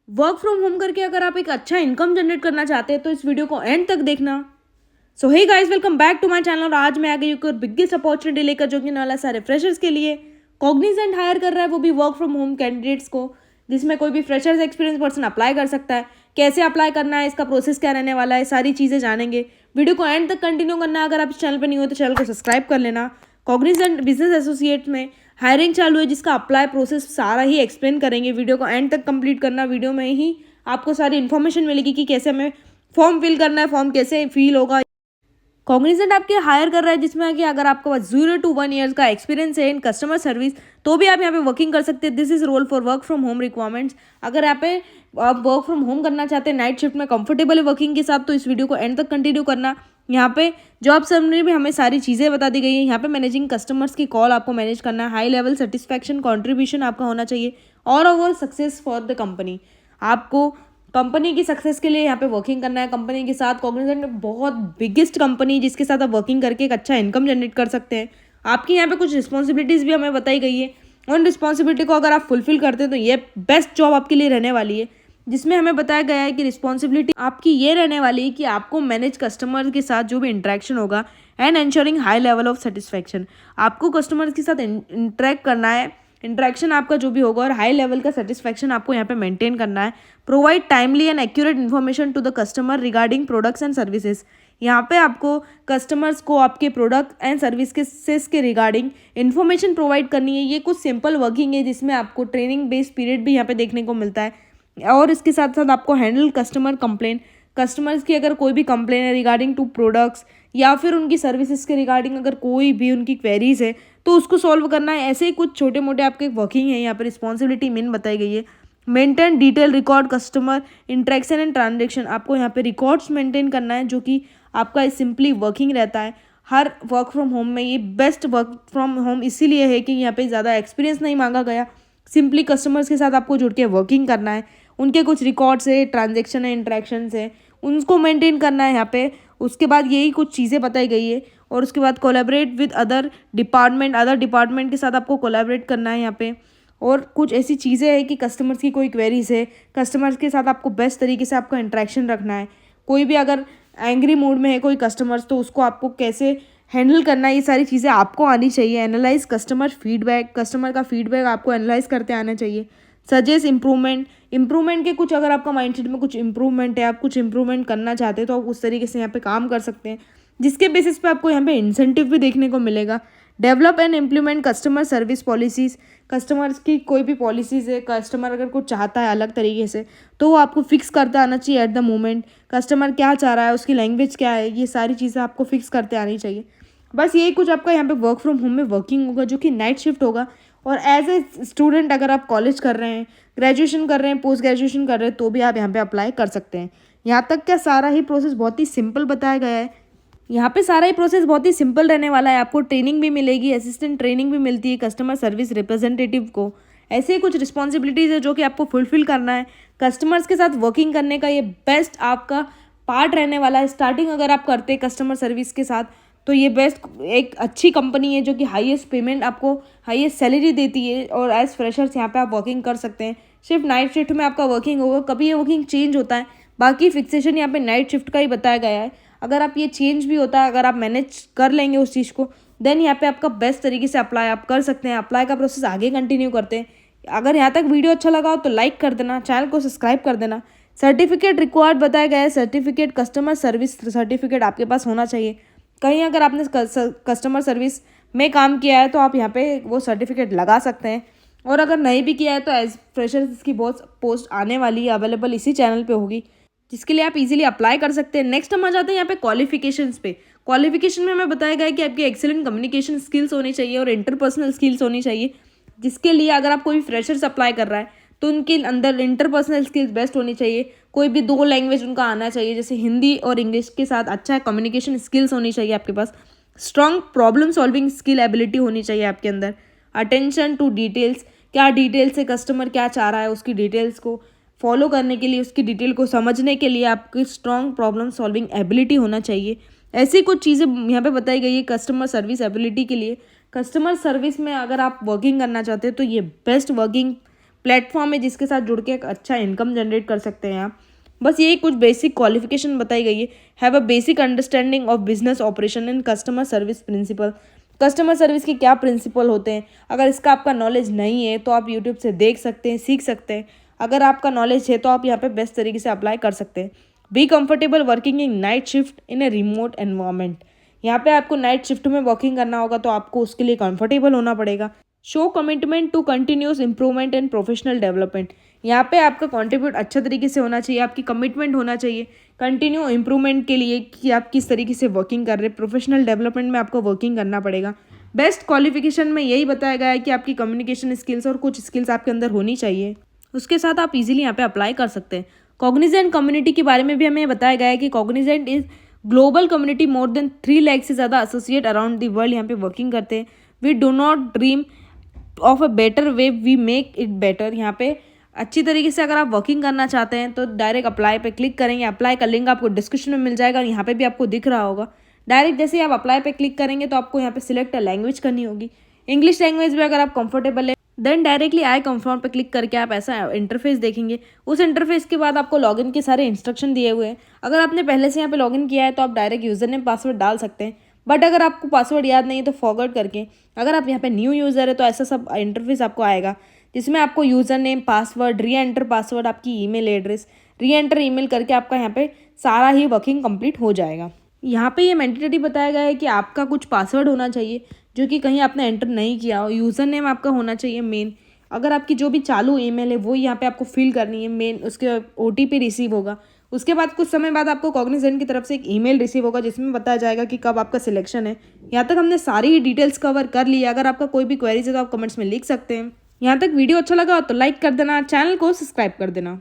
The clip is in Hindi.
वर्क फ्रॉम होम करके अगर आप एक अच्छा इनकम जनरेट करना चाहते हैं तो इस वीडियो को एंड तक देखना। So hey guys, welcome back to my channel. और आज मैं आ गई हूँ बिगेस्ट अपॉर्चुनिटी लेकर, जो कि वाला सारे फ्रेशर्स के लिए कॉग्निजेंट हायर कर रहा है, वो भी वर्क फ्रॉम होम कैंडिडेट्स को, जिसमें कोई भी फ्रेशर्स एक्सपीरियंस पर्सन अप्लाई कर सकता है। कैसे अप्लाई करना है, इसका प्रोसेस क्या रहने वाला है, सारी चीज़ें जानेंगे। वीडियो को एंड तक कंटिन्यू करना। अगर आप इस चैनल पर नहीं हो तो चैनल को सब्सक्राइब कर लेना। कॉग्निजेंट बिजनेस एसोसिएट में हायरिंग चालू है, जिसका अप्लाई प्रोसेस सारा ही एक्सप्लेन करेंगे। वीडियो को एंड तक कंप्लीट करना। वीडियो में ही आपको सारी इन्फॉर्मेशन मिलेगी कि कैसे हमें फॉर्म फिल करना है, फॉर्म कैसे फिल होगा। कॉग्निजेंट आपके हायर कर रहा है, जिसमें कि अगर आपके पास 0 to 1 ईयर्स का एक्सपीरियंस है इन कस्टमर सर्विस, तो भी आप यहाँ पे वर्किंग कर सकते हैं। This is role for work from home requirements. अगर यहाँ पे आप वर्क फ्रॉम होम करना चाहते हैं नाइट शिफ्ट में कंफर्टेबल है वर्किंग के साथ, तो इस वीडियो को एंड तक कंटिन्यू करना। यहाँ पे जॉब समरी में हमें सारी चीज़ें बता दी गई है। यहाँ पे मैनेजिंग कस्टमर्स की कॉल आपको मैनेज करना है। हाई लेवल सेटिस्फैक्शन कॉन्ट्रीब्यूशन आपका होना चाहिए और overall success for the company. आपको कंपनी की सक्सेस के लिए यहाँ पे वर्किंग करना है कंपनी के साथ। कॉग्निजेंट बहुत बिगेस्ट कंपनी, जिसके साथ आप वर्किंग करके एक अच्छा इनकम जनरेट कर सकते हैं। आपकी यहाँ पे कुछ रिस्पॉन्सिबिलिटीज़ भी हमें बताई गई है। उन रिस्पॉन्सिबिलिटी को अगर आप फुलफिल करते हैं तो ये बेस्ट जॉब आपके लिए रहने वाली है, जिसमें हमें बताया गया है कि रिस्पॉन्सिबिलिटी आपकी ये रहने वाली है कि आपको मैनेज कस्टमर के साथ जो भी इंटरेक्शन होगा and ensuring high level of satisfaction. आपको कस्टमर के साथ इंटरेक्ट करना है, इंटरेक्शन आपका जो भी होगा, और हाई लेवल का सेटिस्फैक्शन आपको यहाँ पे मेंटेन करना है। Provide timely and accurate information to the customer regarding products and services. यहाँ पे आपको कस्टमर्स को आपके प्रोडक्ट एंड सर्विसेज के रिगार्डिंग इन्फॉर्मेशन प्रोवाइड करनी है। ये कुछ सिंपल वर्किंग है, जिसमें आपको ट्रेनिंग बेस्ड पीरियड भी यहाँ पे देखने को मिलता है। और इसके साथ साथ आपको हैंडल कस्टमर कंप्लेन, कस्टमर्स की अगर कोई भी कंप्लेन है रिगार्डिंग टू प्रोडक्ट्स या फिर उनकी सर्विसेज के रिगार्डिंग अगर कोई भी उनकी क्वेरीज है तो उसको सॉल्व करना है। ऐसे ही कुछ छोटे मोटे आपके वर्किंग है। यहाँ पर रिस्पॉन्सिबिलिटी मेन बताई गई है। Maintain detail record customer interaction and transaction. आपको यहाँ पे रिकॉर्ड्स मेंटेन करना है, जो कि आपका सिंपली वर्किंग रहता है हर वर्क फ्रॉम होम में। ये बेस्ट वर्क फ्रॉम होम इसीलिए है कि यहाँ पे ज़्यादा एक्सपीरियंस नहीं मांगा गया। सिंपली कस्टमर्स के साथ आपको जुड़ के वर्किंग करना है। उनके कुछ रिकॉर्ड्स है, ट्रांजेक्शन है, इंटरेक्शंस है, उनको मेंटेन करना है यहाँ पे। उसके बाद यही कुछ चीज़ें बताई गई है। और उसके बाद कोलैबोरेट विद अदर डिपार्टमेंट के साथ आपको कोलैबोरेट करना है यहाँ पे। और कुछ ऐसी चीज़ें हैं कि कस्टमर्स की कोई क्वेरीज है, कस्टमर्स के साथ आपको बेस्ट तरीके से आपका इंटरेक्शन रखना है। कोई भी अगर एंग्री मूड में है कोई कस्टमर्स, तो उसको आपको कैसे हैंडल करना है, ये सारी चीज़ें आपको आनी चाहिए। एनालाइज कस्टमर फीडबैक, कस्टमर का फीडबैक आपको एनालाइज करते आना चाहिए। सजेस्ट इंप्रूवमेंट के कुछ, अगर आपका माइंडसेट में कुछ इंप्रूवमेंट है, आप कुछ इंप्रूवमेंट करना चाहते हैं, तो आप उस तरीके से यहाँ पे काम कर सकते हैं, जिसके बेसिस पे आपको यहाँ पे इंसेंटिव भी देखने को मिलेगा। Develop and implement customer service policies. Customers की कोई भी पॉलिसीज़ है, कस्टमर अगर कुछ चाहता है अलग तरीके से, तो वो आपको फिक्स करते आना चाहिए एट द मोमेंट। कस्टमर क्या चाह रहा है, उसकी लैंग्वेज क्या है, ये सारी चीज़ें आपको फिक्स करते आनी चाहिए। बस यही कुछ आपका यहाँ पे वर्क फ्रॉम होम में वर्किंग होगा, जो कि नाइट शिफ्ट होगा। और एज ए स्टूडेंट अगर आप कॉलेज कर रहे हैं, ग्रेजुएशन कर रहे हैं, पोस्ट ग्रेजुएशन कर रहे हैं, तो भी आप यहाँ पे अप्लाई कर सकते हैं। यहाँ तक क्या सारा ही प्रोसेस बहुत ही सिंपल बताया गया है। यहाँ पे सारा ही प्रोसेस बहुत ही सिंपल रहने वाला है। आपको ट्रेनिंग भी मिलेगी, असिस्टेंट ट्रेनिंग भी मिलती है कस्टमर सर्विस रिप्रेजेंटेटिव को। ऐसे ही कुछ रिस्पॉन्सिबिलिटीज़ है जो कि आपको फुलफिल करना है। कस्टमर्स के साथ वर्किंग करने का ये बेस्ट आपका पार्ट रहने वाला है। स्टार्टिंग अगर आप करते हैं कस्टमर सर्विस के साथ, तो ये बेस्ट एक अच्छी कंपनी है, जो कि हाईएस्ट पेमेंट आपको, हाईएस्ट सैलरी देती है। और एज फ्रेशर्स यहाँ पे आप वर्किंग कर सकते हैं। शिफ्ट नाइट शिफ्ट में आपका वर्किंग होगा, कभी ये वर्किंग चेंज होता है, बाकी फिक्सेशन यहाँ पे नाइट शिफ्ट का ही बताया गया है। अगर आप ये चेंज भी होता है, अगर आप मैनेज कर लेंगे उस चीज़ को, देन यहाँ पे आपका बेस्ट तरीके से अप्लाई आप कर सकते हैं। अप्लाई का प्रोसेस आगे कंटिन्यू करते हैं। अगर यहाँ तक वीडियो अच्छा लगा हो तो लाइक कर देना, चैनल को सब्सक्राइब कर देना। सर्टिफिकेट रिक्वायर्ड बताया गया है। सर्टिफिकेट कस्टमर सर्विस सर्टिफिकेट आपके पास होना चाहिए। कहीं अगर आपने कस्टमर सर्विस में काम किया है तो आप यहाँ पे वो सर्टिफिकेट लगा सकते हैं। और अगर नहीं भी किया है तो एज फ्रेशर्स इसकी बहुत पोस्ट आने वाली है, अवेलेबल इसी चैनल पे होगी, जिसके लिए आप इजीली अप्लाई कर सकते हैं। नेक्स्ट हम आ जाते हैं यहाँ पे क्वालिफिकेशंस पे। क्वालिफिकेशन में हमें बताया गया है कि आपकी एक्सीलेंट कम्युनिकेशन स्किल्स होनी चाहिए और इंटरपर्सनल स्किल्स होनी चाहिए, जिसके लिए अगर आप कोई फ्रेशर्स अप्लाई कर रहा है तो उनके अंदर इंटरपर्सनल स्किल्स बेस्ट होनी चाहिए। कोई भी 2 लैंग्वेज उनका आना चाहिए, जैसे हिंदी और इंग्लिश के साथ अच्छा कम्युनिकेशन स्किल्स होनी चाहिए आपके पास। Strong problem solving skill ability होनी चाहिए आपके अंदर। अटेंशन टू डिटेल्स, क्या डिटेल्स है, कस्टमर क्या चाह रहा है, उसकी डिटेल्स को फॉलो करने के लिए, उसकी डिटेल को समझने के लिए आपकी स्ट्रॉन्ग प्रॉब्लम सॉल्विंग एबिलिटी होना चाहिए। ऐसी कुछ चीज़ें यहाँ पे बताई गई है कस्टमर सर्विस एबिलिटी के लिए। कस्टमर सर्विस में अगर आप वर्किंग करना चाहते हैं तो ये बेस्ट वर्किंग प्लेटफॉर्म है जिसके साथ जुड़ के एक अच्छा इनकम जनरेट कर सकते हैं आप। बस यही कुछ बेसिक क्वालिफिकेशन बताई गई है। Have a basic understanding of business operation and customer service principle. Customer service के क्या प्रिंसिपल होते हैं, अगर इसका आपका नॉलेज नहीं है तो आप यूट्यूब से देख सकते हैं, सीख सकते हैं। अगर आपका नॉलेज है तो आप यहाँ पे बेस्ट तरीके से अप्लाई कर सकते हैं। Be comfortable working in night shift in a remote environment. यहाँ पे आपको नाइट शिफ्ट में वर्किंग करना होगा तो आपको उसके लिए कंफर्टेबल होना पड़ेगा। Show commitment to continuous improvement and professional development. यहाँ पे आपका कंट्रीब्यूट अच्छा तरीके से होना चाहिए, आपकी कमिटमेंट होना चाहिए कंटिन्यू इंप्रूवमेंट के लिए कि आप किस तरीके से वर्किंग कर रहे हैं। प्रोफेशनल डेवलपमेंट में आपको वर्किंग करना पड़ेगा। बेस्ट क्वालिफिकेशन में यही बताया गया है कि आपकी कम्युनिकेशन स्किल्स और कुछ स्किल्स आपके अंदर होनी चाहिए, उसके साथ आप इजीली यहाँ पे अप्लाई कर सकते हैं। कॉग्निजेंट कम्युनिटी के बारे में भी हमें बताया गया है कि Cognizant is global community, more than 3 lakh से ज़्यादा एसोसिएट अराउंड द वर्ल्ड यहाँ पे वर्किंग करते हैं। We do not dream of a better way, we make it better. यहाँ पे अच्छी तरीके से अगर आप वर्किंग करना चाहते हैं तो डायरेक्ट अप्लाई पे क्लिक करेंगे। अप्लाई का लिंक आपको डिस्क्रिप्शन में मिल जाएगा और यहाँ पे भी आपको दिख रहा होगा। डायरेक्ट जैसे ही आप अप्लाई पे क्लिक करेंगे तो आपको यहाँ पे सिलेक्ट लैंग्वेज करनी होगी। इंग्लिश लैंग्वेज में अगर आप कंफर्टेबल है देन डायरेक्टली आई कंफर्म पे क्लिक करके आप ऐसा इंटरफेस देखेंगे। उस इंटरफेस के बाद आपको लॉगिन के सारे इंस्ट्रक्शन दिए हुए हैं। अगर आपने पहले से यहाँ पे लॉगिन किया है तो आप डायरेक्ट यूजर नेम पासवर्ड डाल सकते हैं, बट अगर आपको पासवर्ड याद नहीं है तो फॉरवर्ड करके अगर आप यहाँ पे न्यू यूज़र है तो ऐसा सब इंटरफेस आपको आएगा जिसमें आपको user name, password, re enter password, आपकी email address, re enter email करके आपका यहाँ पे सारा ही वर्किंग कंप्लीट हो जाएगा। यहाँ पे ये मैंडेटरी बताया गया है कि आपका कुछ पासवर्ड होना चाहिए जो कि कहीं आपने एंटर नहीं किया हो। यूज़र नेम आपका होना चाहिए मेन। अगर आपकी जो भी चालू ईमेल है वो यहाँ पे आपको फिल करनी है मेन, उसके OTP रिसीव होगा। उसके बाद कुछ समय बाद आपको कॉग्निजेंट की तरफ से एक ईमेल रिसीव होगा जिसमें बताया जाएगा कि कब आपका सिलेक्शन है। यहाँ तक हमने सारी ही डिटेल्स कवर कर ली है। अगर आपका कोई भी क्वेरीज है तो आप कमेंट्स में लिख सकते हैं। यहाँ तक वीडियो अच्छा लगा तो लाइक कर देना, चैनल को सब्सक्राइब कर देना।